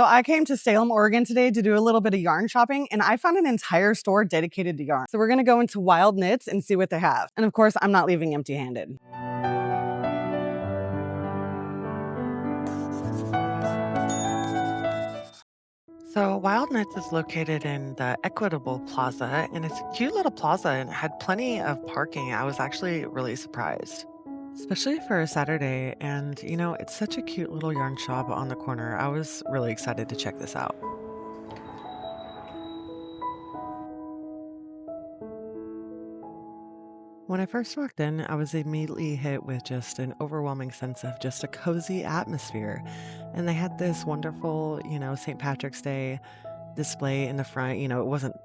So I came to Salem, Oregon today to do a little bit of yarn shopping, and I found an entire store dedicated to yarn. So we're gonna go into Wild Knits and see what they have. And of course, I'm not leaving empty-handed. So Wild Knits is located in the Equitable Plaza, and it's a cute little plaza and it had plenty of parking. I was actually really surprised, especially for a Saturday. And it's such a cute little yarn shop on the corner. I was really excited to check this out. When I first walked in, I was immediately hit with just an overwhelming sense of just a cozy atmosphere. And they had this wonderful, St. Patrick's Day display in the front. It wasn't,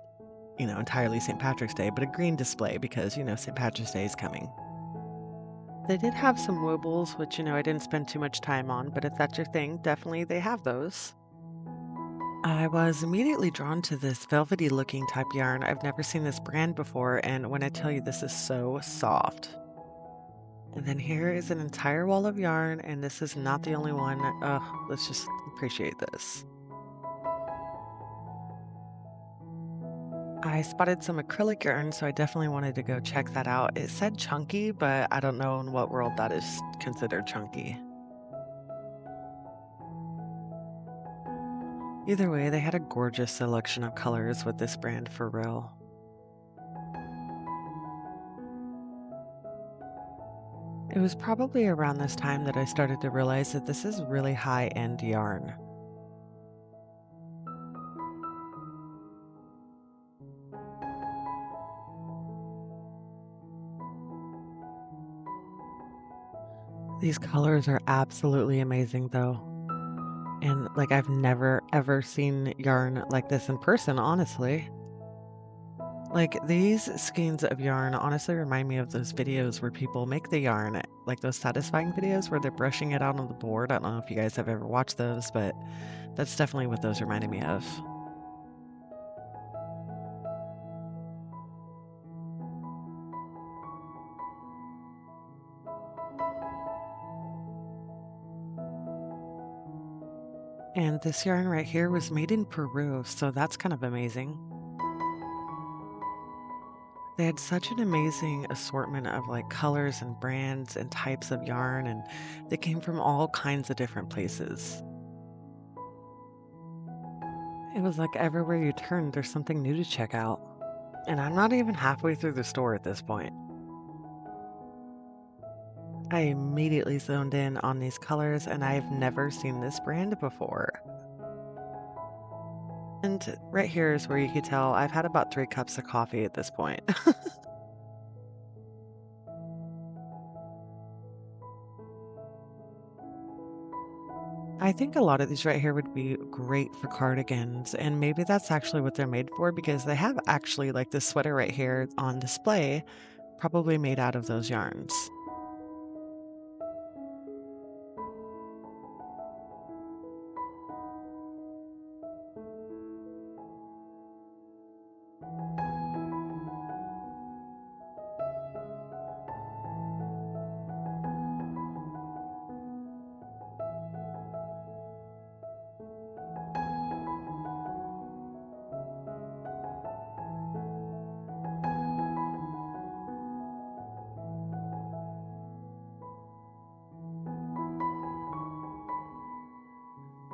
entirely St. Patrick's Day, but a green display because, St. Patrick's Day is coming. They did have some woobles, which, I didn't spend too much time on, but if that's your thing, definitely they have those. I was immediately drawn to this velvety looking type yarn. I've never seen this brand before, and when I tell you this is so soft. And then here is an entire wall of yarn, and this is not the only one. Ugh, let's just appreciate this. I spotted some acrylic yarn, so I definitely wanted to go check that out. It said chunky, but I don't know in what world that is considered chunky. Either way, they had a gorgeous selection of colors with this brand for real. It was probably around this time that I started to realize that this is really high-end yarn. These colors are absolutely amazing though. And like I've never ever seen yarn like this in person, honestly. Like these skeins of yarn honestly remind me of those videos where people make the yarn, like those satisfying videos where they're brushing it out on the board. I don't know if you guys have ever watched those, but that's definitely what those reminded me of. And this yarn right here was made in Peru, so that's kind of amazing. They had such an amazing assortment of like colors and brands and types of yarn, and they came from all kinds of different places. It was like everywhere you turned, there's something new to check out. And I'm not even halfway through the store at this point. I immediately zoned in on these colors, and I've never seen this brand before. And right here is where you could tell I've had about 3 cups of coffee at this point. I think a lot of these right here would be great for cardigans, and maybe that's actually what they're made for because they have actually like this sweater right here on display, probably made out of those yarns.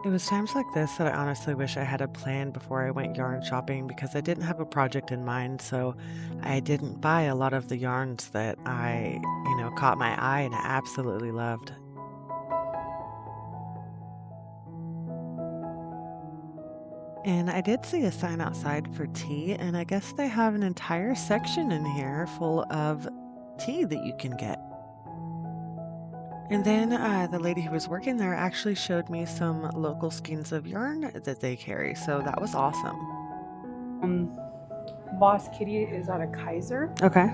It was times like this that I honestly wish I had a plan before I went yarn shopping because I didn't have a project in mind, so I didn't buy a lot of the yarns that caught my eye and I absolutely loved. And I did see a sign outside for tea, and I guess they have an entire section in here full of tea that you can get. And then the lady who was working there actually showed me some local skeins of yarn that they carry, so that was awesome. Um, Boss Kitty is out of Kaiser. Okay.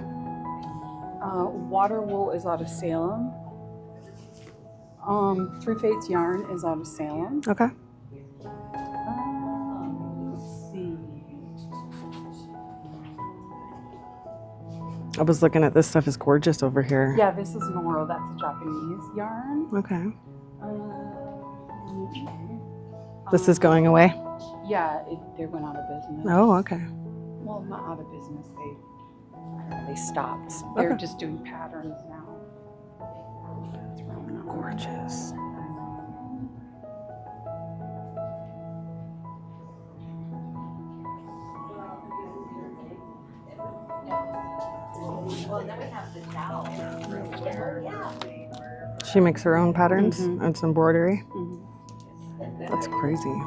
Water Wool is out of Salem. Three Fates Yarn is out of Salem. Okay. Let's see. I was looking at this stuff is gorgeous over here. Yeah, this is Noro. That's a Japanese yarn. Okay. This is going away? Yeah, they went out of business. Oh, okay. Well, not out of business. They stopped. They're Okay. just doing patterns now. It's really not Gorgeous. She makes her own patterns. It's embroidery. That's crazy.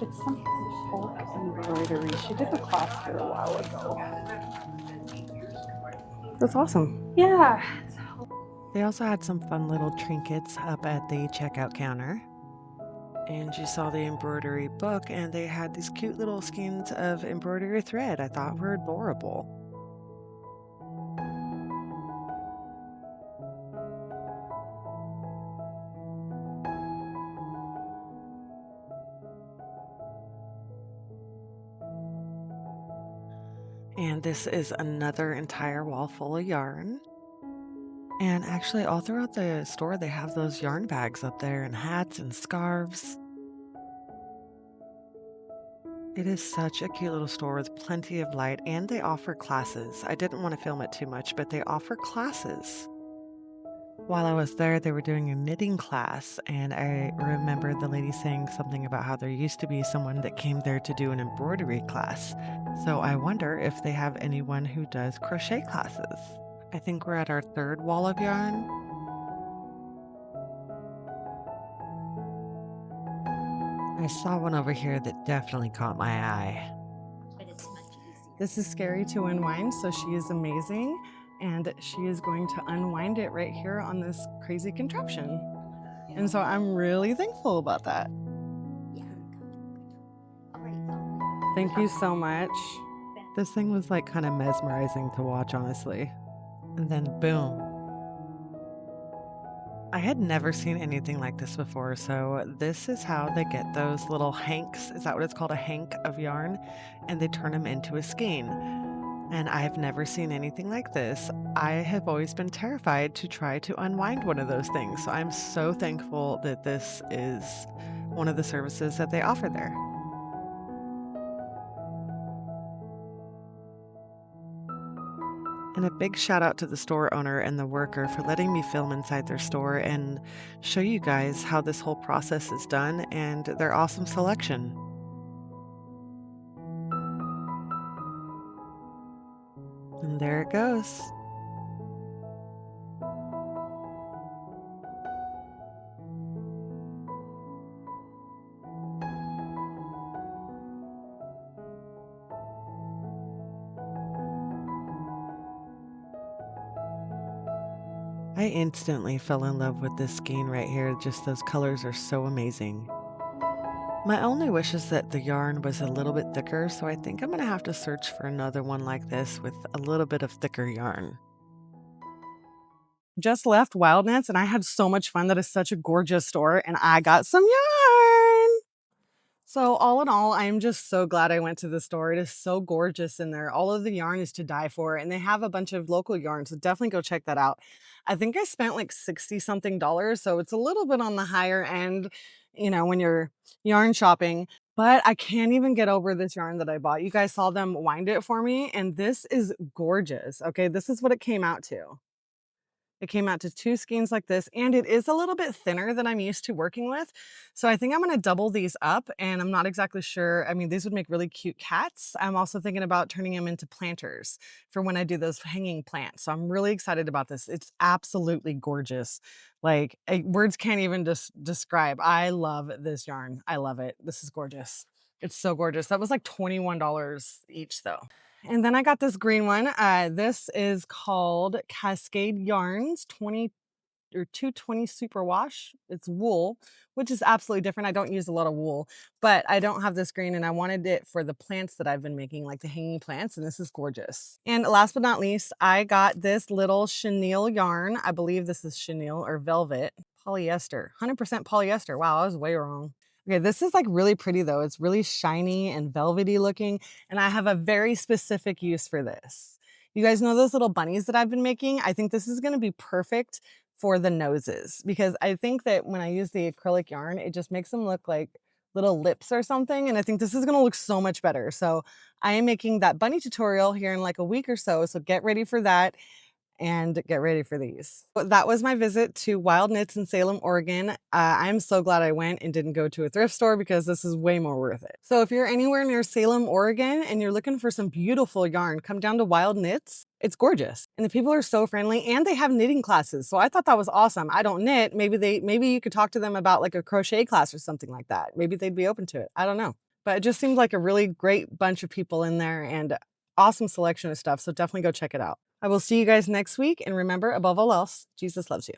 It's some folk embroidery. She did a class here a while ago. That's awesome. Yeah. They also had some fun little trinkets up at the checkout counter. And you saw the embroidery book, and they had these cute little skeins of embroidery thread I thought were adorable. And this is another entire wall full of yarn. And actually, all throughout the store, they have those yarn bags up there and hats and scarves. It is such a cute little store with plenty of light, and they offer classes. I didn't want to film it too much, but they offer classes. While I was there, they were doing a knitting class, and I remember the lady saying something about how there used to be someone that came there to do an embroidery class. So I wonder if they have anyone who does crochet classes. I think we're at our third wall of yarn. I saw one over here that definitely caught my eye. This is Scary to Unwind, so she is amazing, and she is going to unwind it right here on this crazy contraption. And so I'm really thankful about that. Thank you so much. This thing was like kind of mesmerizing to watch, honestly. And then boom. I had never seen anything like this before, so this is how they get those little hanks. Is that what it's called? A hank of yarn? And they turn them into a skein. And I've never seen anything like this. I have always been terrified to try to unwind one of those things. So I'm so thankful that this is one of the services that they offer there. And a big shout out to the store owner and the worker for letting me film inside their store and show you guys how this whole process is done and their awesome selection. And there it goes. I instantly fell in love with this skein right here. Just those colors are so amazing. My only wish is that the yarn was a little bit thicker, so I think I'm going to have to search for another one like this with a little bit of thicker yarn. Just left Wildness and I had so much fun. That is such a gorgeous store, and I got some yarn. So all in all, I'm just so glad I went to the store. It is so gorgeous in there. All of the yarn is to die for, and they have a bunch of local yarn, so definitely go check that out. I think I spent like 60 something dollars, so it's a little bit on the higher end, when you're yarn shopping, but I can't even get over this yarn that I bought. You guys saw them wind it for me, and this is gorgeous. Okay, this is what it came out to. It came out to 2 skeins like this, and it is a little bit thinner than I'm used to working with. So I think I'm gonna double these up, and I'm not exactly sure. I mean, these would make really cute cats. I'm also thinking about turning them into planters for when I do those hanging plants. So I'm really excited about this. It's absolutely gorgeous. Like, words can't even describe. I love this yarn. I love it. This is gorgeous. It's so gorgeous. That was like $21 each though. And then I got this green one. This is called Cascade Yarns 20 or 220 Superwash. It's wool, which is absolutely different. I don't use a lot of wool, but I don't have this green, and I wanted it for the plants that I've been making, like the hanging plants, and this is gorgeous. And last but not least, I got this little chenille yarn. I believe this is chenille or velvet polyester, 100% polyester. Wow, I was way wrong. Okay, this is like really pretty though. It's really shiny and velvety looking, and I have a very specific use for this. You guys know those little bunnies that I've been making? I think this is gonna be perfect for the noses, because I think that when I use the acrylic yarn, it just makes them look like little lips or something, and I think this is gonna look so much better. So I am making that bunny tutorial here in like a week or so get ready for that and get ready for these. But that was my visit to Wild Knits in Salem, Oregon. I'm so glad I went and didn't go to a thrift store because this is way more worth it. So if you're anywhere near Salem, Oregon, and you're looking for some beautiful yarn, come down to Wild Knits. It's gorgeous. And the people are so friendly, and they have knitting classes. So I thought that was awesome. I don't knit. Maybe you could talk to them about like a crochet class or something like that. Maybe they'd be open to it. I don't know. But it just seemed like a really great bunch of people in there and awesome selection of stuff. So definitely go check it out. I will see you guys next week. And remember, above all else, Jesus loves you.